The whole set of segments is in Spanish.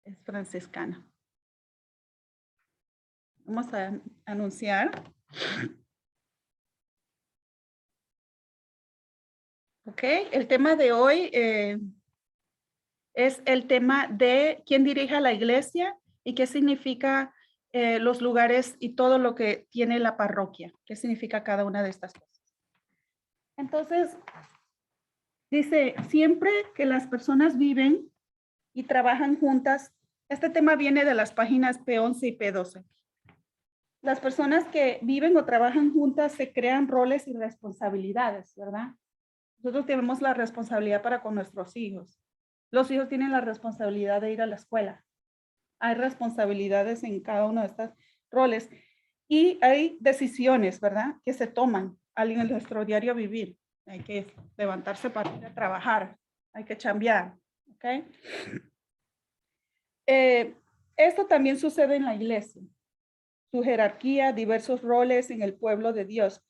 es franciscana. Vamos a anunciar. Ok, el tema de hoy es el tema de quién dirige a la iglesia y qué significa los lugares y todo lo que tiene la parroquia. ¿Qué significa cada una de estas cosas? Entonces, dice, siempre que las personas viven y trabajan juntas, este tema viene de las páginas P11 y P12. Las personas que viven o trabajan juntas se crean roles y responsabilidades, ¿verdad? Nosotros tenemos la responsabilidad para con nuestros hijos. Los hijos tienen la responsabilidad de ir a la escuela. Hay responsabilidades en cada uno de estos roles y hay decisiones, ¿verdad? Que se toman en nuestro diario vivir. Hay que levantarse para ir a trabajar, hay que chambear, ¿ok? Esto también sucede en la iglesia. Su jerarquía, diversos roles en el pueblo de Dios.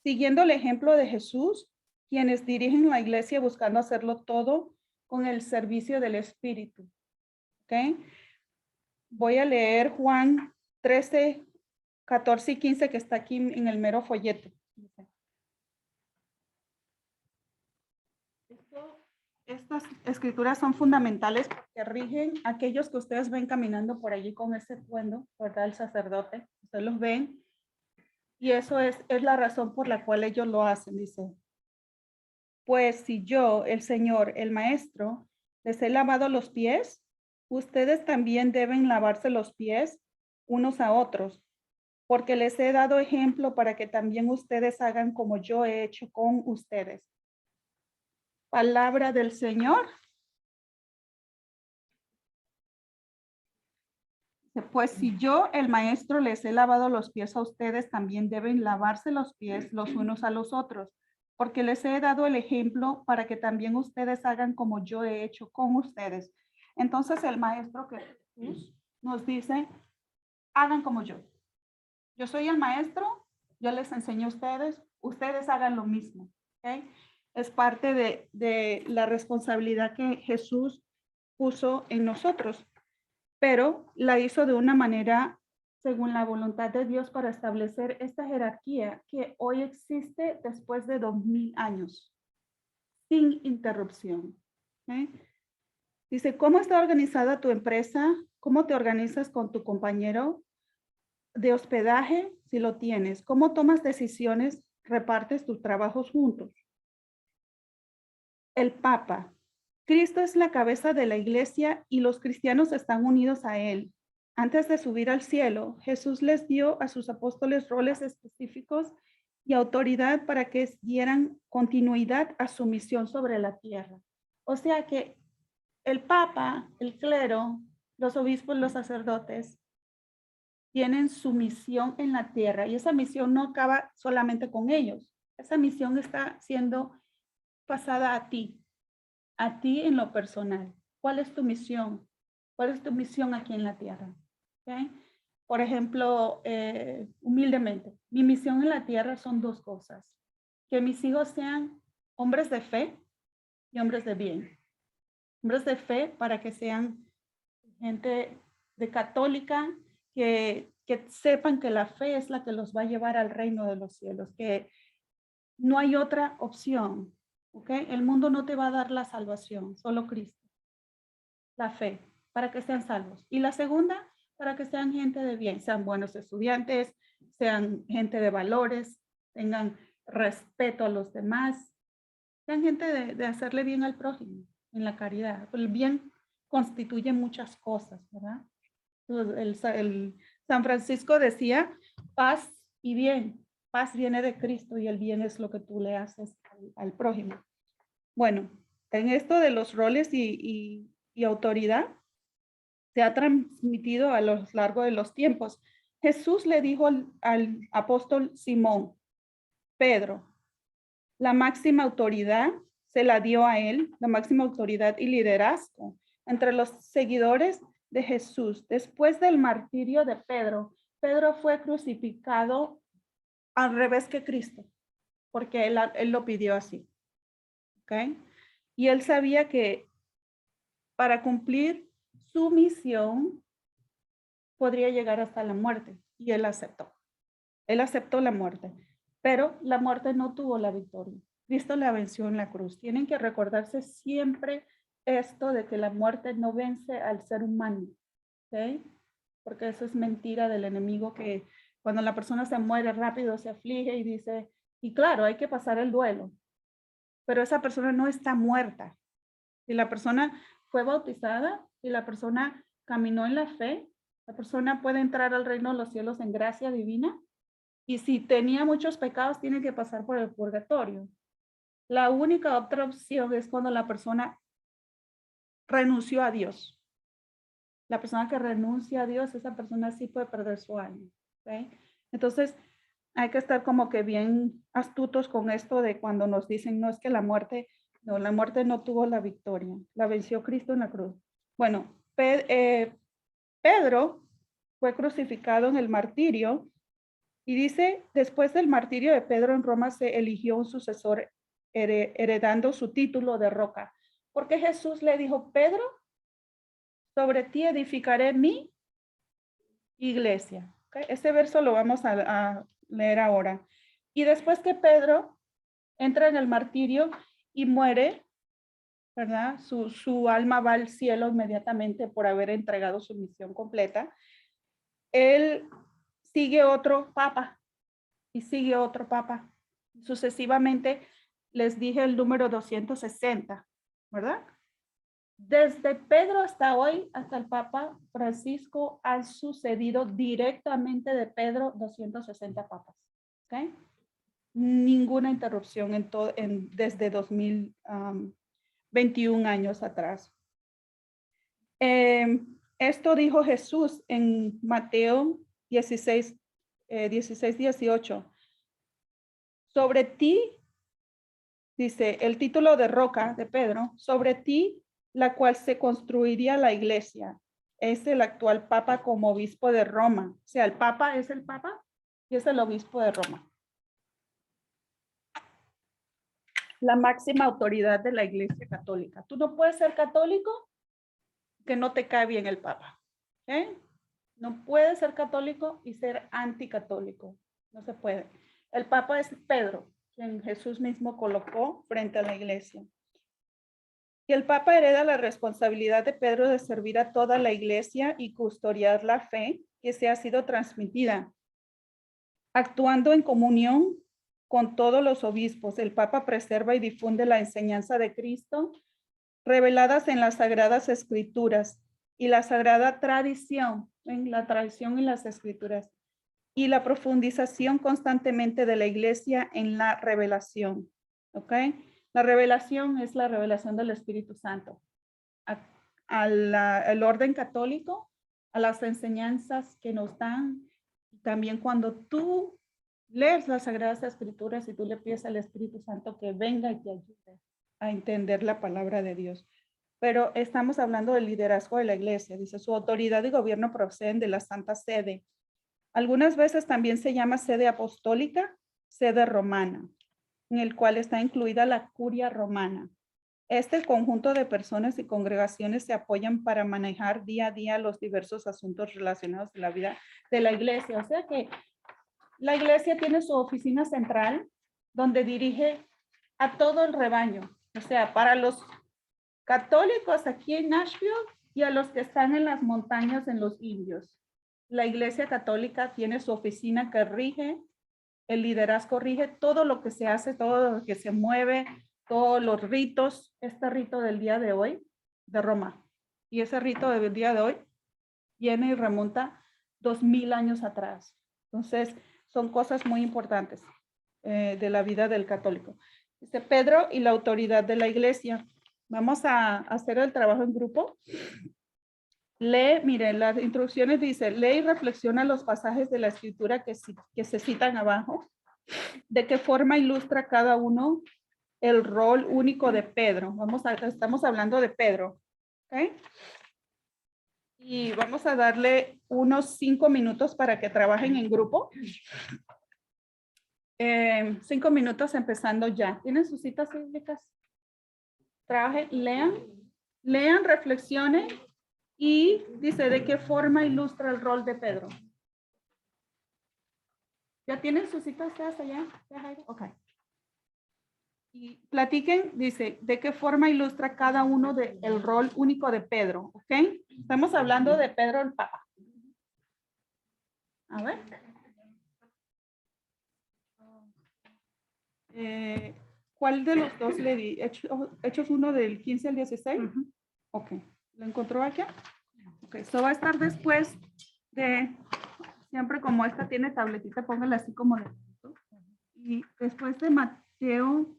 Siguiendo el ejemplo de Jesús, quienes dirigen la iglesia buscando hacerlo todo con el servicio del Espíritu. ¿Ok? Voy a leer Juan 13, 14 y 15 que está aquí en el mero folleto. Estas escrituras son fundamentales porque rigen a aquellos que ustedes ven caminando por allí con ese atuendo, ¿verdad? El sacerdote, ustedes los ven. Y eso es la razón por la cual ellos lo hacen, dice. Pues si yo, el Señor, el Maestro, les he lavado los pies, ustedes también deben lavarse los pies unos a otros, porque les he dado ejemplo para que también ustedes hagan como yo he hecho con ustedes. Palabra del Señor. Pues si yo, el Maestro, les he lavado los pies a ustedes, también deben lavarse los pies los unos a los otros, porque les he dado el ejemplo para que también ustedes hagan como yo he hecho con ustedes. Entonces el Maestro que Jesús nos dice, hagan como yo. Yo soy el Maestro, yo les enseño a ustedes, ustedes hagan lo mismo. ¿Okay? Es parte de la responsabilidad que Jesús puso en nosotros, pero la hizo de una manera según la voluntad de Dios para establecer esta jerarquía que hoy existe después de 2000 años, sin interrupción. ¿Okay? Dice, ¿cómo está organizada tu empresa? ¿Cómo te organizas con tu compañero de hospedaje si lo tienes? ¿Cómo tomas decisiones? ¿Repartes tus trabajos juntos? El Papa. Cristo es la cabeza de la iglesia y los cristianos están unidos a él. Antes de subir al cielo, Jesús les dio a sus apóstoles roles específicos y autoridad para que dieran continuidad a su misión sobre la tierra. O sea que el Papa, el clero, los obispos, los sacerdotes, tienen su misión en la tierra y esa misión no acaba solamente con ellos. Esa misión está siendo pasada a ti en lo personal. ¿Cuál es tu misión? ¿Cuál es tu misión aquí en la tierra? ¿Okay? Por ejemplo, humildemente, mi misión en la tierra son dos cosas. Que mis hijos sean hombres de fe y hombres de bien. Hombres de fe para que sean gente de católica, que sepan que la fe es la que los va a llevar al reino de los cielos, que no hay otra opción. ¿Ok? El mundo no te va a dar la salvación, solo Cristo. La fe, para que sean salvos. Y la segunda, para que sean gente de bien, sean buenos estudiantes, sean gente de valores, tengan respeto a los demás, sean gente de hacerle bien al prójimo, en la caridad. El bien constituye muchas cosas, ¿verdad? El San Francisco decía, paz y bien. Paz viene de Cristo y el bien es lo que tú le haces al prójimo. Bueno, en esto de los roles y autoridad se ha transmitido a lo largo de los tiempos. Jesús le dijo al apóstol Simón, Pedro, la máxima autoridad se la dio a él, la máxima autoridad y liderazgo entre los seguidores de Jesús. Después del martirio de Pedro, Pedro fue crucificado al revés que Cristo, porque él lo pidió así. ¿Ok? Y él sabía que para cumplir su misión podría llegar hasta la muerte, y él aceptó. Él aceptó la muerte, pero la muerte no tuvo la victoria. Cristo la venció en la cruz. Tienen que recordarse siempre esto de que la muerte no vence al ser humano, ¿ok? Porque eso es mentira del enemigo, que cuando la persona se muere rápido se aflige y dice, y claro, hay que pasar el duelo, pero esa persona no está muerta. Si la persona fue bautizada, si la persona caminó en la fe, la persona puede entrar al reino de los cielos en gracia divina. Y si tenía muchos pecados, tiene que pasar por el purgatorio. La única otra opción es cuando la persona renunció a Dios. La persona que renuncia a Dios, esa persona sí puede perder su alma. ¿Okay? Entonces, hay que estar como que bien astutos con esto de cuando nos dicen, no es que la muerte no tuvo la victoria, la venció Cristo en la cruz. Bueno, Pedro fue crucificado en el martirio y dice, después del martirio de Pedro en Roma se eligió un sucesor heredando su título de roca, porque Jesús le dijo, Pedro, sobre ti edificaré mi iglesia. ¿Okay? Este verso lo vamos a leer ahora. Y después que Pedro entra en el martirio y muere, ¿verdad? Su alma va al cielo inmediatamente por haber entregado su misión completa. Él sigue otro papa y sigue otro papa. Sucesivamente les dije el número 260, ¿verdad? Desde Pedro hasta hoy, hasta el Papa Francisco, han sucedido directamente de Pedro 260 papas. ¿Okay? Ninguna interrupción desde 2021 años atrás. Esto dijo Jesús en Mateo 16, 18. Sobre ti, dice el título de roca de Pedro, sobre ti, la cual se construiría la iglesia. Es el actual papa como obispo de Roma. O sea, el papa es el papa y es el obispo de Roma. La máxima autoridad de la iglesia católica. Tú no puedes ser católico que no te cae bien el papa. ¿Okay? No puedes ser católico y ser anticatólico. No se puede. El papa es Pedro, quien Jesús mismo colocó frente a la iglesia. Y el Papa hereda la responsabilidad de Pedro de servir a toda la iglesia y custodiar la fe que se ha sido transmitida. Actuando en comunión con todos los obispos, el Papa preserva y difunde la enseñanza de Cristo reveladas en las Sagradas Escrituras y la Sagrada Tradición, en la tradición y las Escrituras, y la profundización constantemente de la iglesia en la revelación. ¿Ok? La revelación es la revelación del Espíritu Santo al orden católico, a las enseñanzas que nos dan. También cuando tú lees las Sagradas Escrituras y tú le pides al Espíritu Santo que venga y te ayude a entender la palabra de Dios. Pero estamos hablando del liderazgo de la iglesia. Dice, su autoridad y gobierno proceden de la Santa Sede. Algunas veces también se llama sede apostólica, sede romana, en el cual está incluida la curia romana. Este conjunto de personas y congregaciones se apoyan para manejar día a día los diversos asuntos relacionados con la vida de la iglesia. O sea que la iglesia tiene su oficina central donde dirige a todo el rebaño. O sea, para los católicos aquí en Nashville y a los que están en las montañas en los indios. La iglesia católica tiene su oficina que rige, el liderazgo rige todo lo que se hace, todo lo que se mueve, todos los ritos, este rito del día de hoy de Roma. Y ese rito del día de hoy viene y remonta 2000 años atrás. Entonces, son cosas muy importantes de la vida del católico. Dice Pedro y la autoridad de la iglesia. Vamos a hacer el trabajo en grupo. Lee, miren, las instrucciones dice, lee y reflexiona los pasajes de la escritura que se citan abajo. ¿De qué forma ilustra cada uno el rol único de Pedro? Estamos hablando de Pedro. ¿Okay? Y vamos a darle unos 5 minutos para que trabajen en grupo. 5 minutos empezando ya. ¿Tienen sus citas bíblicas? Trabajen, lean, reflexionen Y dice, ¿de qué forma ilustra el rol de Pedro? ¿Ya tienen sus citas allá? Ok. Y platiquen, dice, ¿de qué forma ilustra cada uno del rol único de Pedro? ¿Ok? Estamos hablando de Pedro el Papa. A ver. ¿Cuál de los dos le di? ¿Hechos 1 del 15 al 16? Ok. ¿Lo encontró acá? Ok, eso va a estar después de, siempre como esta tiene tabletita, póngala así como de. Y después de Mateo,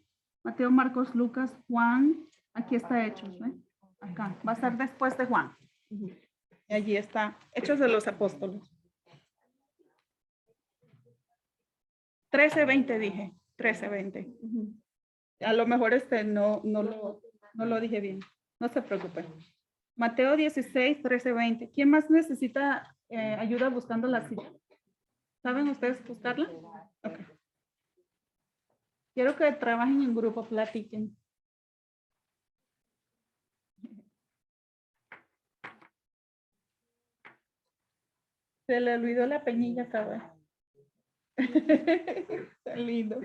Marcos, Lucas, Juan, aquí está Hechos, ¿eh? Acá, va a ser después de Juan. Y allí está, Hechos de los Apóstoles. 13:20 dije, 13:20. A lo mejor no lo dije bien, no se preocupen. Mateo 16, 13:20. ¿Quién más necesita ayuda buscando la cita? ¿Saben ustedes buscarla? Ok. Quiero que trabajen en grupo, platiquen. Se le olvidó la peñilla, cabrón. Tan lindo.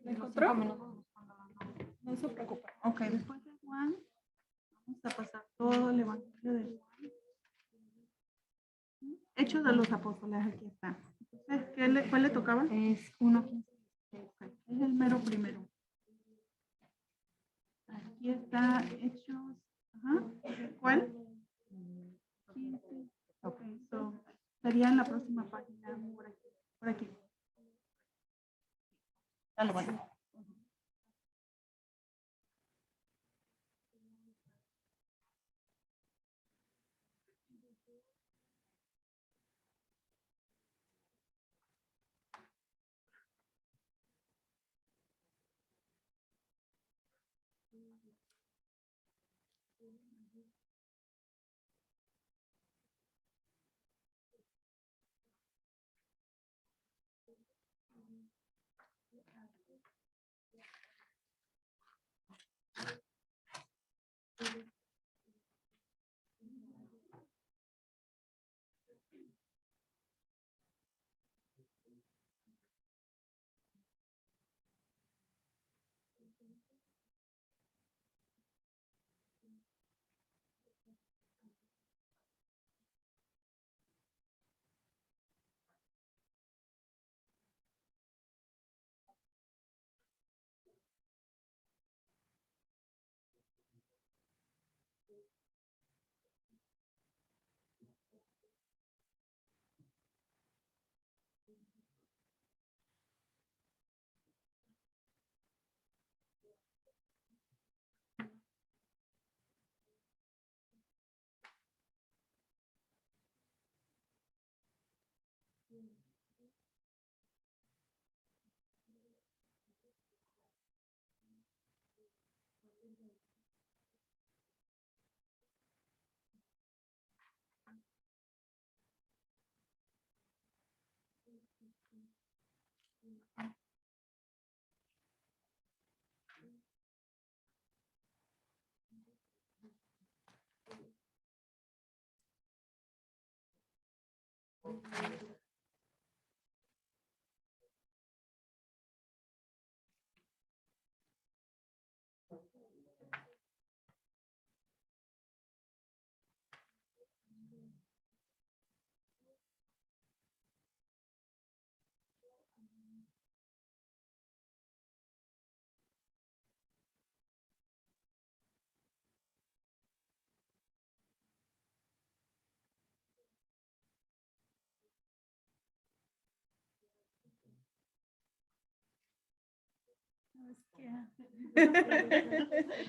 ¿Me encontró? No se preocupe. Ok, después de Juan, vamos a pasar todo el Evangelio de Juan. Hechos de los Apóstoles, aquí está. Entonces, ¿cuál le tocaba? Es 1:15. Okay. Es el mero primero. Aquí está Hechos. Ajá. ¿Cuál? 15. Ok, so, sería en la próxima página, por aquí. Por aquí. Dale, bueno.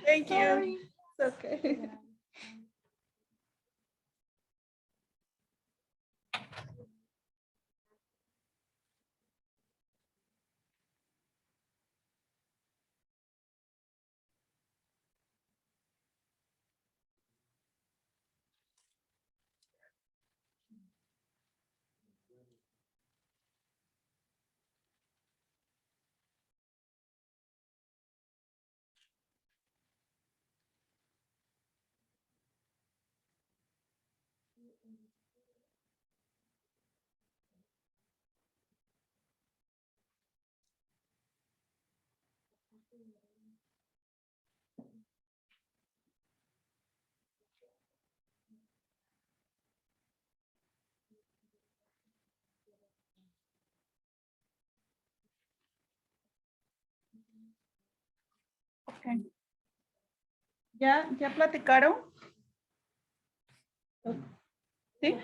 Thank you. It's okay. Okay. ¿Ya platicaron? ¿Sí?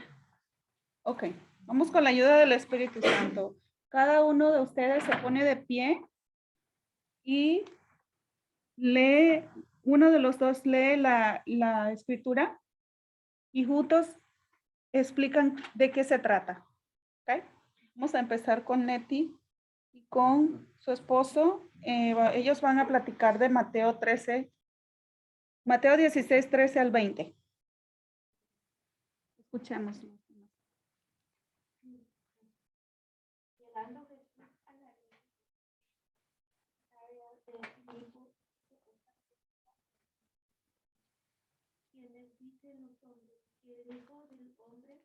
Ok. Vamos con la ayuda del Espíritu Santo. Cada uno de ustedes se pone de pie y lee, uno de los dos lee la escritura y juntos explican de qué se trata. ¿Okay? Vamos a empezar con Neti y con su esposo. Ellos van a platicar de Mateo 13, Mateo 16, 13 al 20. Escuchemos. Quienes dicen los hombres que el Hijo del Hombre,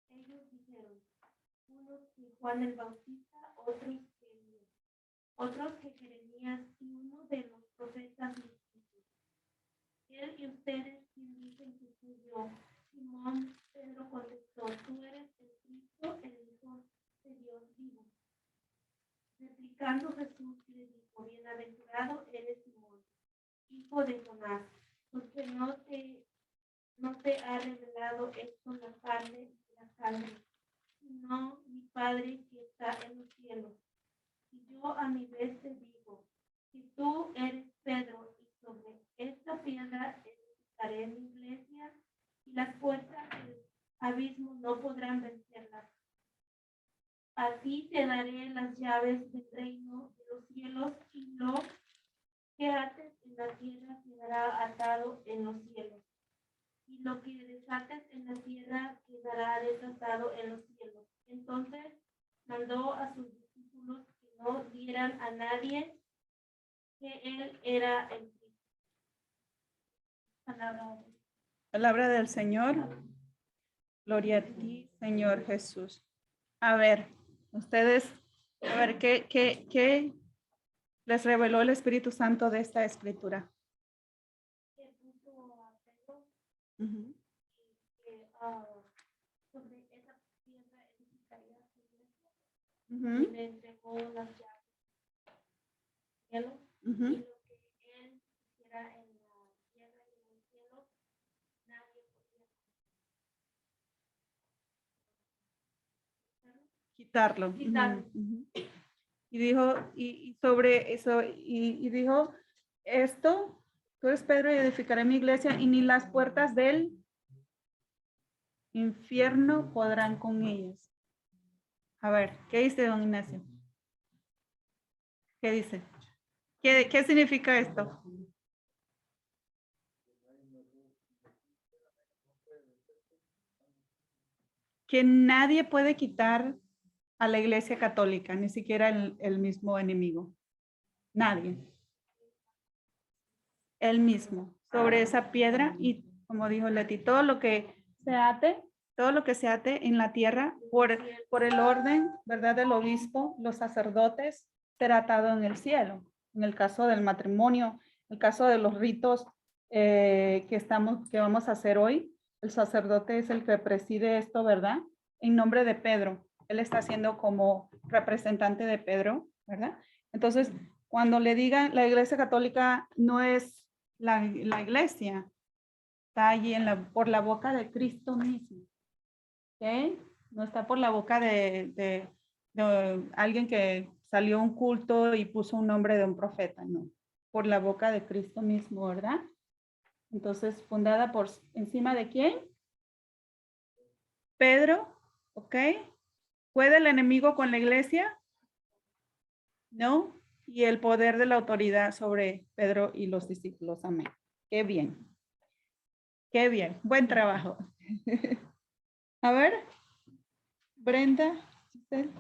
ellos dijeron, unos que Juan el Bautista, otros que Jeremías y uno de los profetas discípulos. Él y ustedes dicen que soy yo. Simón Pedro contestó, tú eres el Cristo, el Hijo de Dios vivo. Replicando Jesús le dijo, bienaventurado eres Simón, hijo de Jonás, porque no te ha revelado esto la carne, sino mi Padre que está en los cielos. Y yo a mi vez te digo, si tú eres Pedro, y sobre esta piedra edificaré mi iglesia, y las puertas del abismo no podrán vencerla. A ti te daré las llaves del reino de los cielos, y lo que ates en la tierra quedará atado en los cielos, y lo que desates en la tierra quedará desatado en los cielos. Entonces mandó a sus discípulos que no dieran a nadie que él era el Cristo. Palabra del Señor. Gloria a ti, Señor Jesús. A ver, ustedes, a ver, ¿qué les reveló el Espíritu Santo de esta escritura? Que puso a Pedro Uh-huh. que sobre esa piedra edificaría su iglesia, Uh-huh. y le entregó las llaves del cielo, Uh-huh. y lo que él hiciera en la tierra y en el cielo, nadie podía Quitarlo. quitarlo. Uh-huh. Y dijo, y sobre eso, y dijo, esto, tú eres Pedro y edificaré mi iglesia y ni las puertas del infierno podrán con ellas. A ver, ¿qué dice don Ignacio? ¿Qué dice? ¿Qué significa esto? Que nadie puede quitar a la iglesia católica, ni siquiera el mismo enemigo. Nadie. Él mismo, sobre esa piedra, y como dijo Leti, todo lo que se ate en la tierra por el orden, ¿verdad? Del obispo, los sacerdotes, será atado en el cielo. En el caso del matrimonio, el caso de los ritos que vamos a hacer hoy, el sacerdote es el que preside esto, ¿verdad? En nombre de Pedro. Él está haciendo como representante de Pedro, ¿verdad? Entonces, cuando le digan la iglesia católica no es la iglesia, está allí por la boca de Cristo mismo. ¿Okay? No está por la boca de alguien que salió un culto y puso un nombre de un profeta, no, por la boca de Cristo mismo, ¿verdad? Entonces, fundada por encima de quién? Pedro, ¿ok? ¿Puede el enemigo con la iglesia? No. Y el poder de la autoridad sobre Pedro y los discípulos. Amén. Qué bien. Qué bien. Buen trabajo. A ver, Brenda. ¿Usted?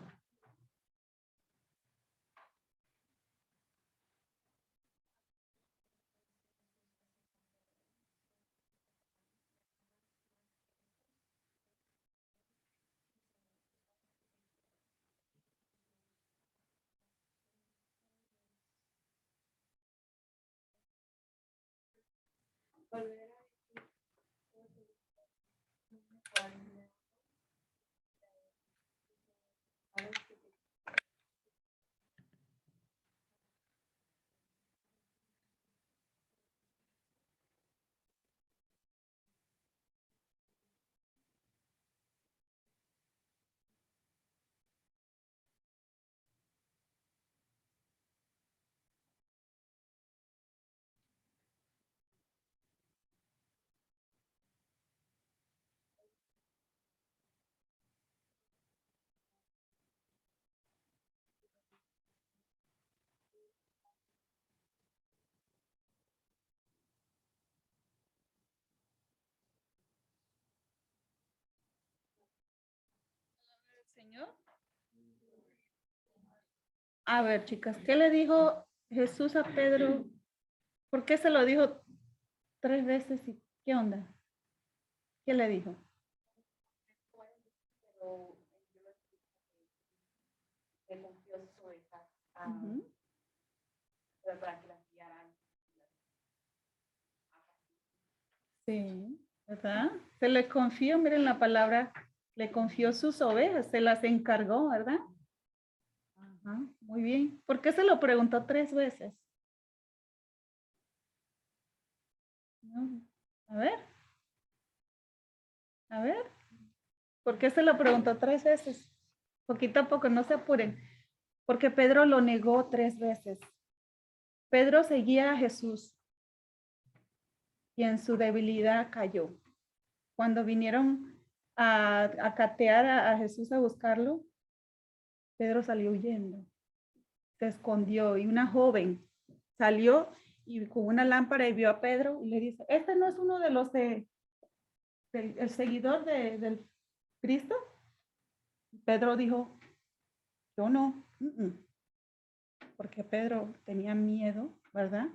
Señor. A ver, chicas, ¿qué le dijo Jesús a Pedro? ¿Por qué se lo dijo 3 veces? ¿Y qué onda? ¿Qué le dijo? Ujú. Sí, ¿verdad? Se le confió, miren la palabra, le confió sus ovejas, se las encargó, ¿verdad? Ajá, muy bien. ¿Por qué se lo preguntó 3 veces? No. A ver, a ver, ¿por qué se lo preguntó 3 veces? Poquito a poco, no se apuren, porque Pedro lo negó 3 veces. Pedro seguía a Jesús y en su debilidad cayó. Cuando vinieron a catear a Jesús a buscarlo, Pedro salió huyendo, se escondió y una joven salió y con una lámpara y vio a Pedro y le dice, ¿este no es uno de los el seguidor del Cristo? Pedro dijo, yo no, porque Pedro tenía miedo, ¿verdad?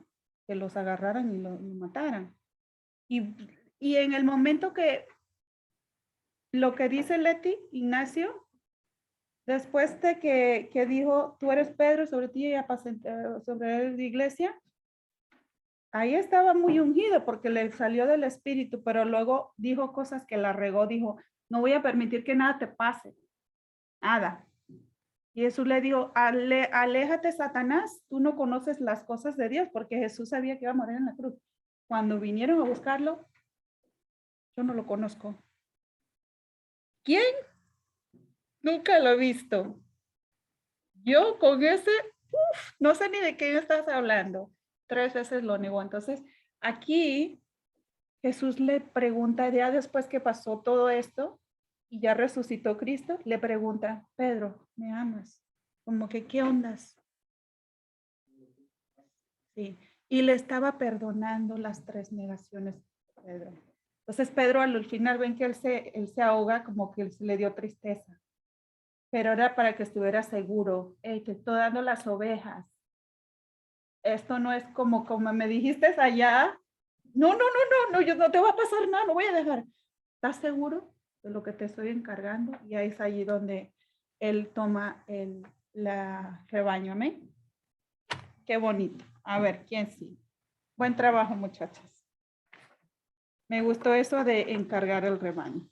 Que los agarraran y lo mataran. Y, y en el momento que lo que dice Leti, Ignacio, después de que dijo, tú eres Pedro, sobre ti y sobre la iglesia, ahí estaba muy ungido porque le salió del espíritu, pero luego dijo cosas que la regó, dijo, no voy a permitir que nada te pase, nada. Y Jesús le dijo, aléjate, Satanás, tú no conoces las cosas de Dios, porque Jesús sabía que iba a morir en la cruz. Cuando vinieron a buscarlo, yo no lo conozco. ¿Quién? Nunca lo he visto. Yo con ese, no sé ni de qué estás hablando. 3 veces lo negó. Entonces, aquí Jesús le pregunta, ya después que pasó todo esto y ya resucitó Cristo, le pregunta, Pedro, ¿me amas? Como que, ¿qué ondas? Sí. Y le estaba perdonando las 3 negaciones de Pedro. Entonces, Pedro al final ven que él se ahoga, como que se le dio tristeza. Pero era para que estuviera seguro, hey, te estoy dando las ovejas. Esto no es como me dijiste allá. No, yo no te va a pasar nada, no voy a dejar. ¿Estás seguro de lo que te estoy encargando? Y ahí es allí donde él toma la rebaño, amén. Qué bonito. A ver, ¿quién sí? Buen trabajo, muchachas. Me gustó eso de encargar el rebaño.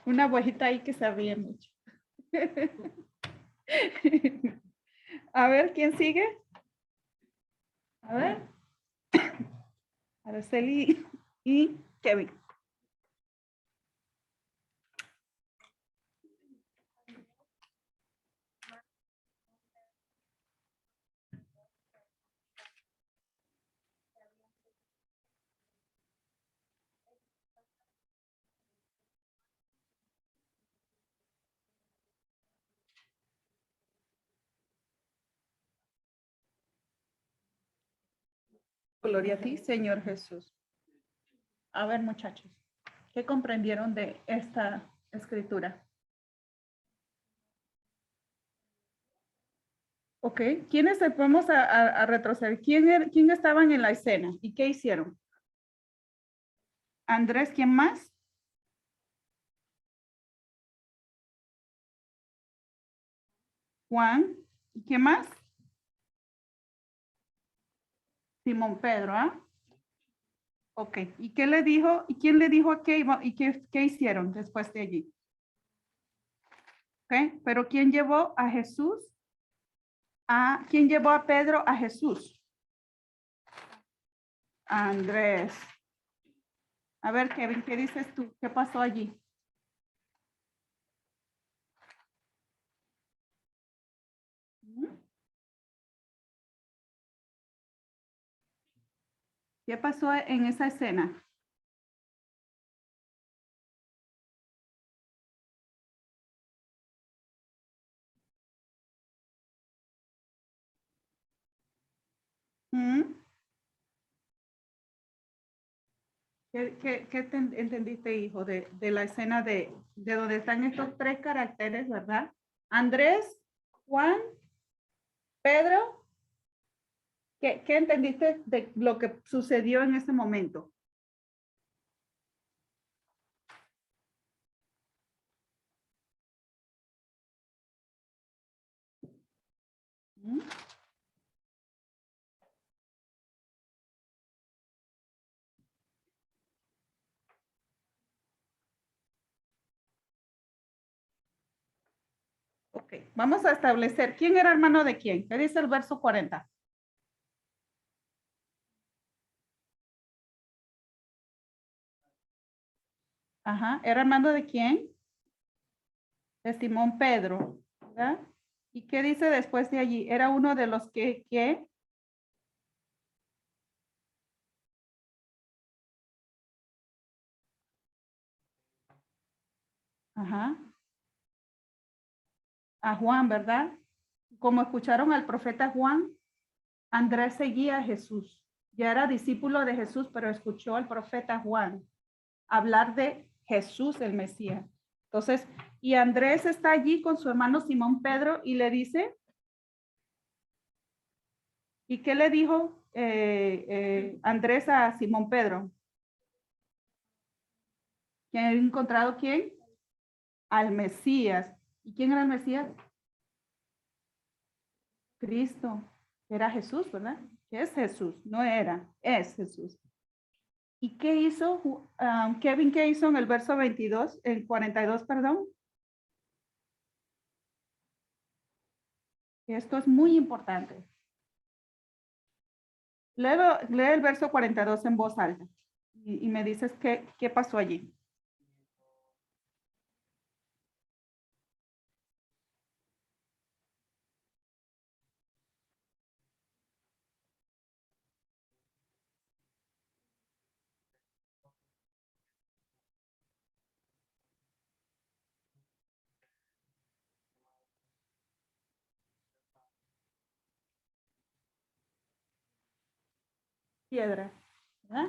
Una abuelita ahí que sabía mucho. A ver, ¿quién sigue? A ver. Araceli y Kevin. Gloria a ti, Señor Jesús. A ver, muchachos, ¿qué comprendieron de esta escritura? Ok, ¿quiénes vamos a retroceder? ¿Quién estaban en la escena y qué hicieron? Andrés, ¿quién más? Juan, ¿y quién más? Simón Pedro, ¿ah? Ok, ¿y qué le dijo? ¿Y quién le dijo a qué iba? ¿Y qué hicieron después de allí? Ok, pero ¿quién llevó a Jesús? ¿Quién llevó a Pedro a Jesús? Andrés. A ver, Kevin, ¿qué dices tú? ¿Qué pasó allí? ¿Qué pasó en esa escena? ¿Qué entendiste, hijo, de la escena de donde están estos tres caracteres, verdad? Andrés, Juan, Pedro. ¿Qué entendiste de lo que sucedió en ese momento? ¿Mm? Ok, vamos a establecer quién era hermano de quién. ¿Qué dice el verso 40? Ajá, ¿era hermano de quién? De Simón Pedro, ¿verdad? ¿Y qué dice después de allí? Era uno de los que ajá, a Juan, ¿verdad? Como escucharon al profeta Juan, Andrés seguía a Jesús. Ya era discípulo de Jesús, pero escuchó al profeta Juan hablar de Jesús el Mesías. Entonces, y Andrés está allí con su hermano Simón Pedro y le dice, ¿y qué le dijo Andrés a Simón Pedro? ¿Que ha encontrado quién? Al Mesías. ¿Y quién era el Mesías? Cristo. Era Jesús, ¿verdad? Que es Jesús, no era, es Jesús. ¿Y qué hizo Kevin? ¿Qué hizo en el verso 22, en 42, perdón? Esto es muy importante. Lee el verso 42 en voz alta y me dices qué pasó allí. Piedra, ¿verdad?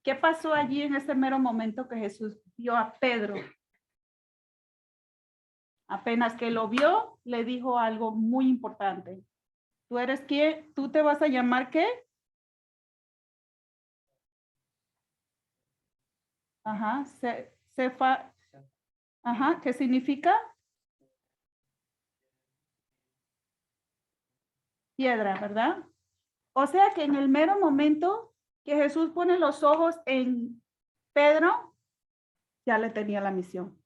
¿Qué pasó allí en ese mero momento que Jesús vio a Pedro? Apenas que lo vio, le dijo algo muy importante. ¿Tú eres quién? ¿Tú te vas a llamar qué? Ajá, Cefa. Ajá, ¿qué significa? Piedra, ¿verdad? O sea que en el mero momento que Jesús pone los ojos en Pedro, ya le tenía la misión.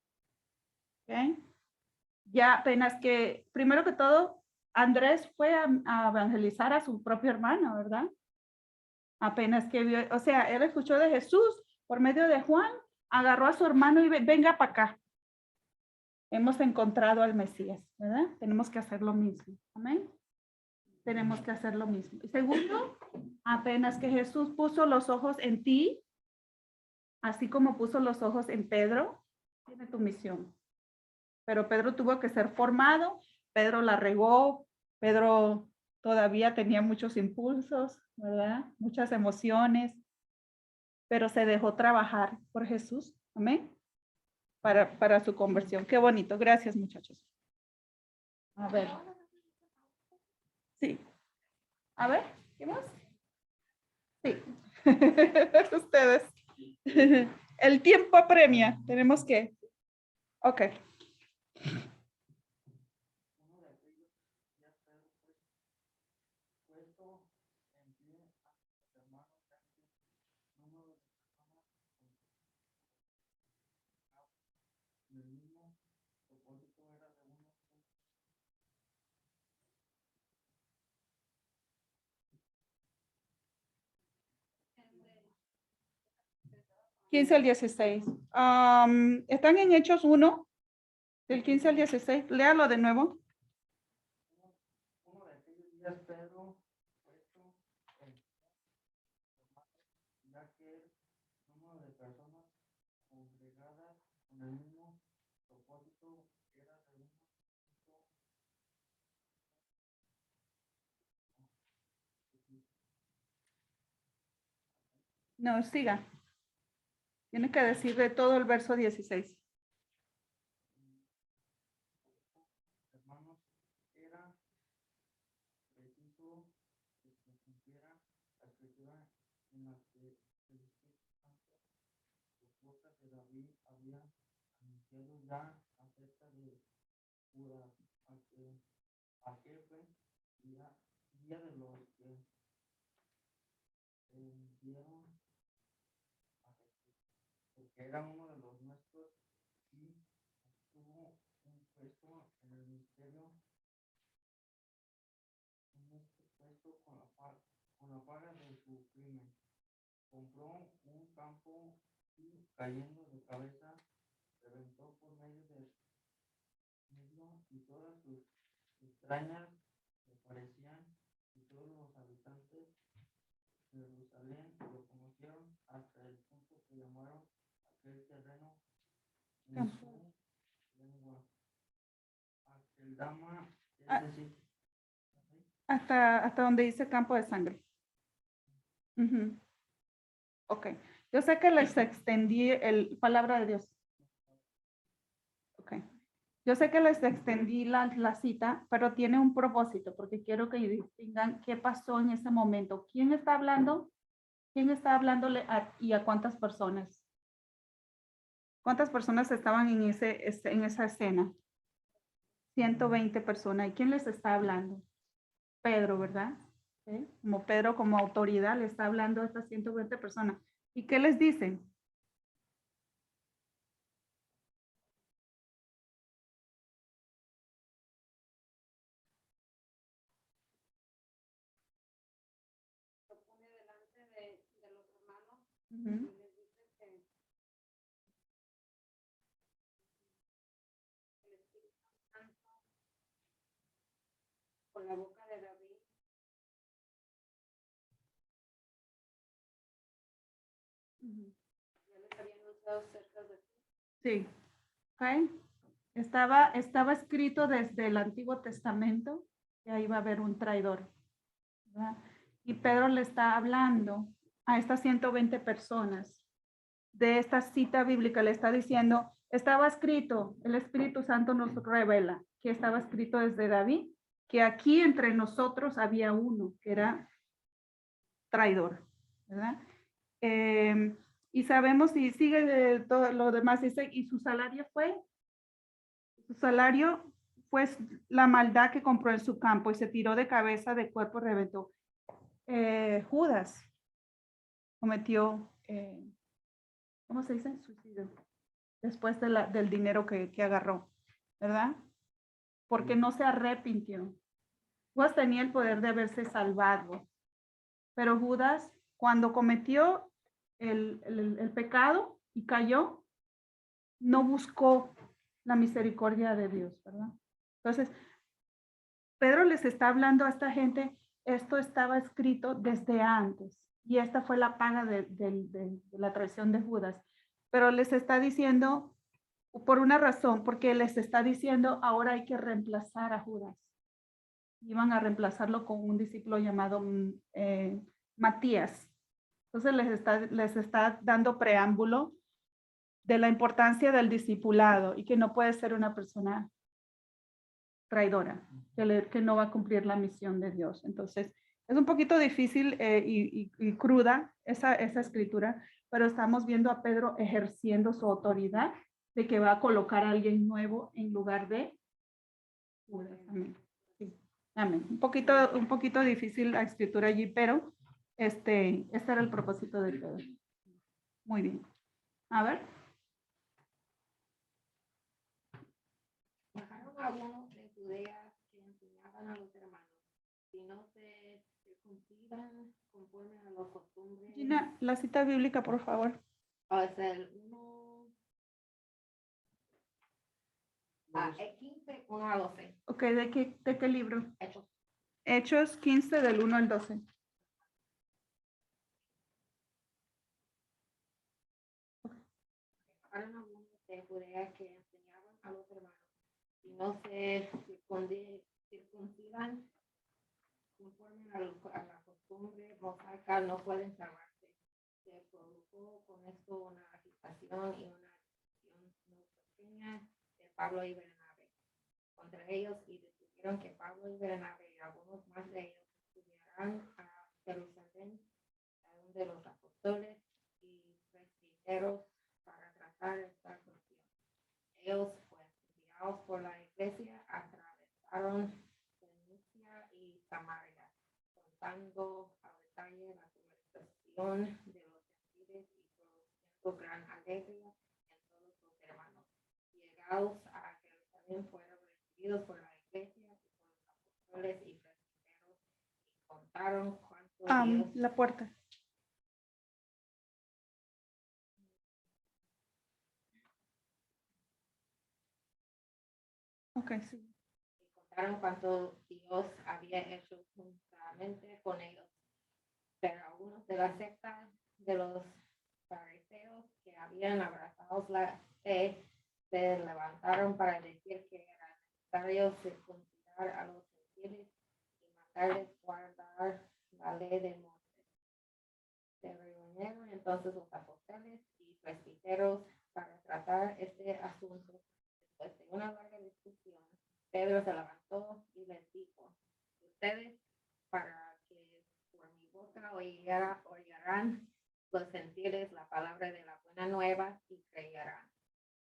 ¿Okay? Ya apenas que, primero que todo, Andrés fue a evangelizar a su propio hermano, ¿verdad? Apenas que vio, o sea, él escuchó de Jesús por medio de Juan, agarró a su hermano y venga para acá. Hemos encontrado al Mesías, ¿verdad? Tenemos que hacer lo mismo. Amén. Tenemos que hacer lo mismo. Y segundo, apenas que Jesús puso los ojos en ti, así como puso los ojos en Pedro, tiene tu misión. Pero Pedro tuvo que ser formado, Pedro la regó, Pedro todavía tenía muchos impulsos, ¿verdad? Muchas emociones, pero se dejó trabajar por Jesús, amén, para su conversión. Qué bonito, gracias muchachos. A ver. Sí. A ver, ¿qué más? Sí. Ustedes. El tiempo apremia, tenemos que. Ok. ¿15 al 16? Están en Hechos 1, del 15 al 16. Léalo de nuevo. Uno de aquellos días, Pedro, puesto ya que el número de personas congregadas con el mismo propósito era de uno. No, siga. Tiene que decir de todo el verso 16. Hermanos, era preciso que se cumpliera la escritura en la que el Espíritu Santo, los profetas de David, había anunciado ya acerca de Judas, aquel fue día de los que dieron a Jesús, porque era uno de los nuestros y tuvo un puesto en el ministerio, en este puesto con la paga de su crimen. Compró un campo y cayendo de cabeza, reventó por medio de medio y todas sus extrañas le parecían, y todos los habitantes de Jerusalén lo conocieron hasta el punto que llamaron aquel terreno en su lengua Akeldama, es decir, Hasta donde dice campo de sangre. Ok. Yo sé que les extendí palabra de Dios. Ok. Yo sé que les extendí la cita, pero tiene un propósito, porque quiero que distingan qué pasó en ese momento. ¿Quién está hablando? ¿Quién está hablándole y a cuántas personas? ¿Cuántas personas estaban en esa escena? 120 personas. ¿Y quién les está hablando? Pedro, ¿verdad? ¿Sí? Como Pedro, como autoridad, le está hablando a estas 120 personas. ¿Y qué les dicen? Lo pone delante de los hermanos Uh-huh. y les dice que el Espíritu Santo con la boca de David ya les había anunciado cerca de sí. Sí. Okay. Estaba escrito desde el Antiguo Testamento que ahí va a haber un traidor, ¿verdad? Y Pedro le está hablando a estas 120 personas de esta cita bíblica, le está diciendo, estaba escrito, el Espíritu Santo nos revela que estaba escrito desde David, que aquí entre nosotros había uno que era traidor, ¿verdad? Y sabemos, y sigue de todo lo demás, dice, y su salario fue la maldad que compró en su campo y se tiró de cabeza, de cuerpo reventó. Judas cometió, ¿cómo se dice? Suicidio. Después del dinero que agarró, ¿verdad? Porque no se arrepintió. Judas tenía el poder de haberse salvado, pero Judas, cuando cometió el pecado y cayó, no buscó la misericordia de Dios, ¿verdad? Entonces, Pedro les está hablando a esta gente, esto estaba escrito desde antes, y esta fue la paga de la traición de Judas, pero les está diciendo por una razón, porque les está diciendo ahora hay que reemplazar a Judas. Iban a reemplazarlo con un discípulo llamado Matías. Entonces les está dando preámbulo de la importancia del discipulado y que no puede ser una persona traidora, que no va a cumplir la misión de Dios. Entonces, es un poquito difícil y cruda esa escritura, pero estamos viendo a Pedro ejerciendo su autoridad de que va a colocar a alguien nuevo en lugar de Judas. Amén. Sí. Amén. Un poquito difícil la escritura allí, pero este era el propósito de Pedro. Muy bien. A ver. Dejaron algunos de Judea que enseñaban a los hermanos, si no se circuncidan conforme a los costumbres. Gina, la cita bíblica, por favor. Es el 1 el 15, 1 a 12. Ok, ¿de qué libro? Hechos. Hechos 15 del 1 al 12. Dejaron algunos de Judea que enseñaban a los hermanos, si no se circuncidan conforme a la costumbre mosaica, no pueden salvarse. Se produjo con esto una agitación y una división no pequeña de Pablo y Bernabé contra ellos, y decidieron que Pablo y Bernabé y algunos más de ellos subieran a Jerusalén, a donde los apóstoles y presbíteros, para tratar esta cuestión. Ellos, pues, enviados por la iglesia, atravesaron Fenicia y Samaria, contando a detalle la conversación de los gentiles y produciendo gran alegría en todos los hermanos. Llegados a Jerusalén, fueron recibidos por la iglesia y por los apóstoles y presbíteros, y contaron cuánto Dios. La puerta. Ok, sí. Y contaron cuánto Dios había hecho juntamente con ellos. Pero algunos de la secta de los fariseos que habían abrazado la fe se levantaron para decir que era necesario circuncidar a los gentiles y mandarles guardar la ley de Moisés. Se reunieron entonces los apóstoles y presbíteros para tratar este asunto. Después de una larga discusión, Pedro se levantó y les dijo: ustedes, para que por mi boca oirán los gentiles la palabra de la buena nueva y creerán.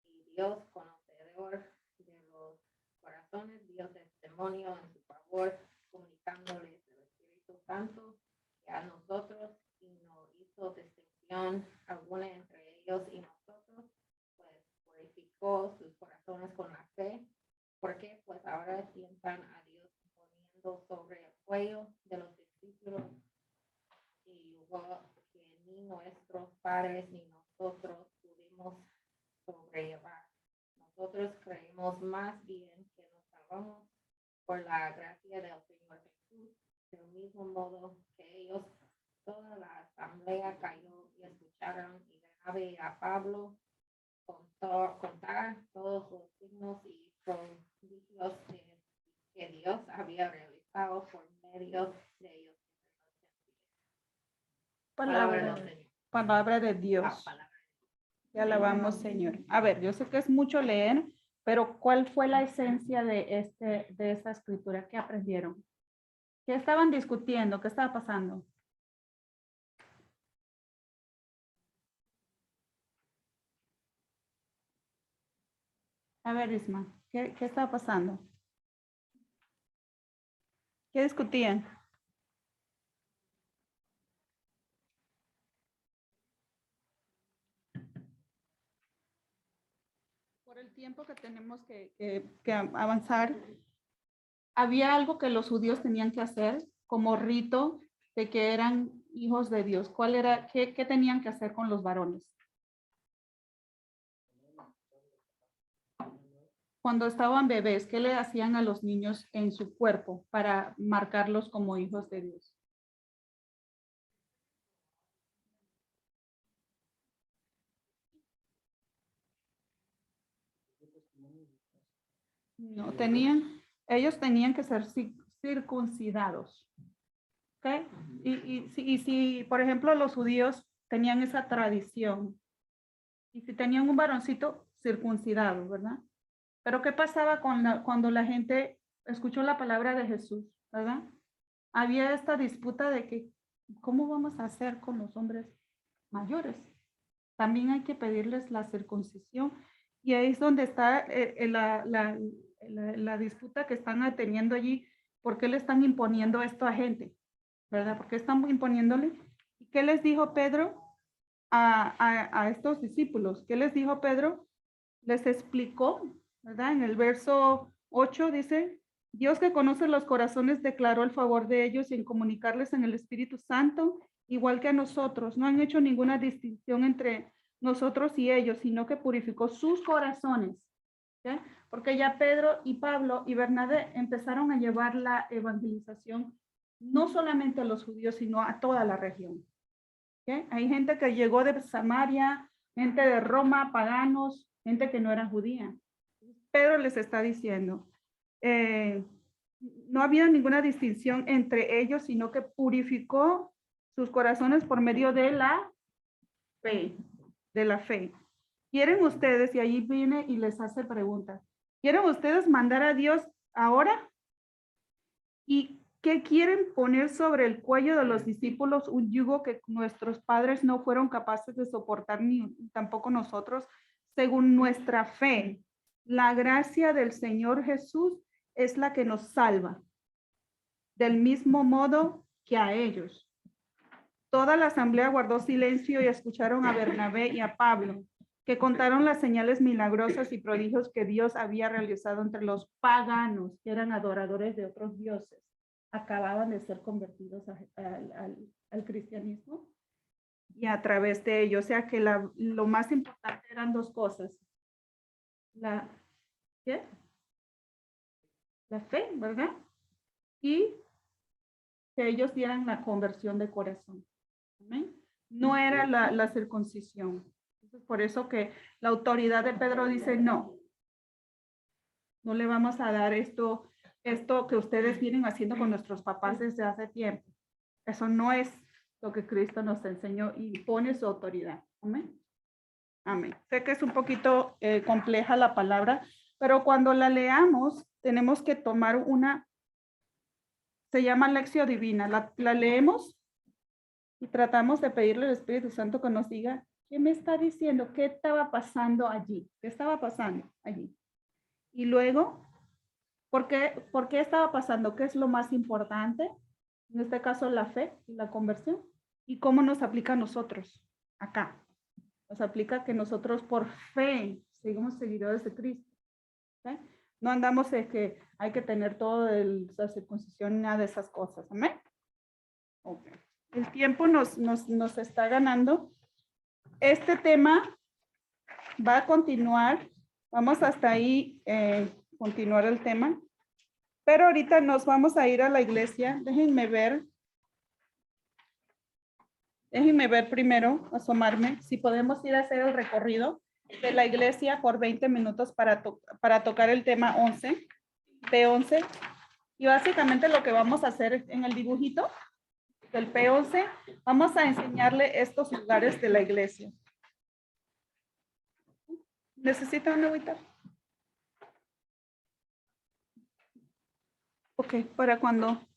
Y Dios, conocedor de los corazones, dio testimonio en su favor, comunicándoles el Espíritu Santo y a nosotros, y no hizo distinción alguna entre ellos y nosotros, pues purificó sus corazones con la fe, porque pues ahora sientan a Dios poniendo sobre el cuello de los discípulos y yugo que ni nuestros padres ni nosotros pudimos sobrellevar. Nosotros creemos más bien que nos salvamos por la gracia del Señor Jesús, del mismo modo que ellos. Toda la asamblea cayó y escucharon, y Bernabé a Pablo contar todos los signos y prodigios que Dios había realizado por medio de ellos. Palabra de Dios. Te alabamos, Señor. A ver, yo sé que es mucho leer, pero ¿cuál fue la esencia de esta escritura? ¿Qué aprendieron? ¿Qué estaban discutiendo? ¿Qué estaba pasando? A ver, Isma, ¿qué estaba pasando? ¿Qué discutían? Por el tiempo que tenemos que avanzar, había algo que los judíos tenían que hacer como rito de que eran hijos de Dios. ¿Cuál era? ¿Qué tenían que hacer con los varones? Cuando estaban bebés, ¿qué le hacían a los niños en su cuerpo para marcarlos como hijos de Dios? No, ellos tenían que ser circuncidados. ¿Ok? Y si, por ejemplo, los judíos tenían esa tradición, y si tenían un varoncito circuncidado, ¿verdad? Pero ¿qué pasaba cuando la gente escuchó la palabra de Jesús, ¿verdad? Había esta disputa de que, ¿cómo vamos a hacer con los hombres mayores? También hay que pedirles la circuncisión. Y ahí es donde está la disputa que están teniendo allí. ¿Por qué le están imponiendo esto a gente? ¿Verdad? ¿Por qué están imponiéndole? ¿Y qué les dijo Pedro a estos discípulos? ¿Qué les dijo Pedro? Les explicó, ¿verdad? En el verso 8 dice, Dios que conoce los corazones declaró el favor de ellos en comunicarles en el Espíritu Santo, igual que a nosotros. No han hecho ninguna distinción entre nosotros y ellos, sino que purificó sus corazones. ¿Okay? Porque ya Pedro y Pablo y Bernabé empezaron a llevar la evangelización no solamente a los judíos, sino a toda la región. ¿Okay? Hay gente que llegó de Samaria, gente de Roma, paganos, gente que no era judía. Pedro les está diciendo, no había ninguna distinción entre ellos, sino que purificó sus corazones por medio de la fe, de la fe. ¿Quieren ustedes, y allí viene y les hace preguntas, ¿quieren ustedes mandar a Dios ahora? ¿Y qué quieren poner sobre el cuello de los discípulos un yugo que nuestros padres no fueron capaces de soportar, ni tampoco nosotros, según nuestra fe? La gracia del Señor Jesús es la que nos salva, del mismo modo que a ellos. Toda la asamblea guardó silencio y escucharon a Bernabé y a Pablo, que contaron las señales milagrosas y prodigios que Dios había realizado entre los paganos, que eran adoradores de otros dioses. Acababan de ser convertidos al cristianismo y a través de ello. O sea que lo más importante eran dos cosas. ¿Qué? La fe, ¿verdad? Y que ellos dieran la conversión de corazón. ¿Amén? No era la circuncisión. Entonces, por eso que la autoridad de Pedro dice, no le vamos a dar esto que ustedes vienen haciendo con nuestros papás desde hace tiempo. Eso no es lo que Cristo nos enseñó y pone su autoridad. Amén. Amén. Sé que es un poquito compleja la palabra, pero cuando la leamos, tenemos que tomar se llama lección divina. La leemos y tratamos de pedirle al Espíritu Santo que nos diga, ¿qué me está diciendo? ¿Qué estaba pasando allí? ¿Qué estaba pasando allí? Y luego, ¿por qué estaba pasando? ¿Qué es lo más importante? En este caso, la fe y la conversión. ¿Y cómo nos aplica a nosotros acá? Nos aplica que nosotros por fe seguimos seguidores de Cristo. ¿Okay? No andamos de que hay que tener todo la circuncisión, nada de esas cosas. ¿Amén? Okay. El tiempo nos está ganando. Este tema va a continuar. Vamos hasta ahí continuar el tema. Pero ahorita nos vamos a ir a la iglesia. Déjenme ver primero, asomarme, si podemos ir a hacer el recorrido de la iglesia por 20 minutos para tocar el tema 11, P11. Y básicamente lo que vamos a hacer en el dibujito del P11, vamos a enseñarle estos lugares de la iglesia. ¿Necesita una agüita? Ok, para cuando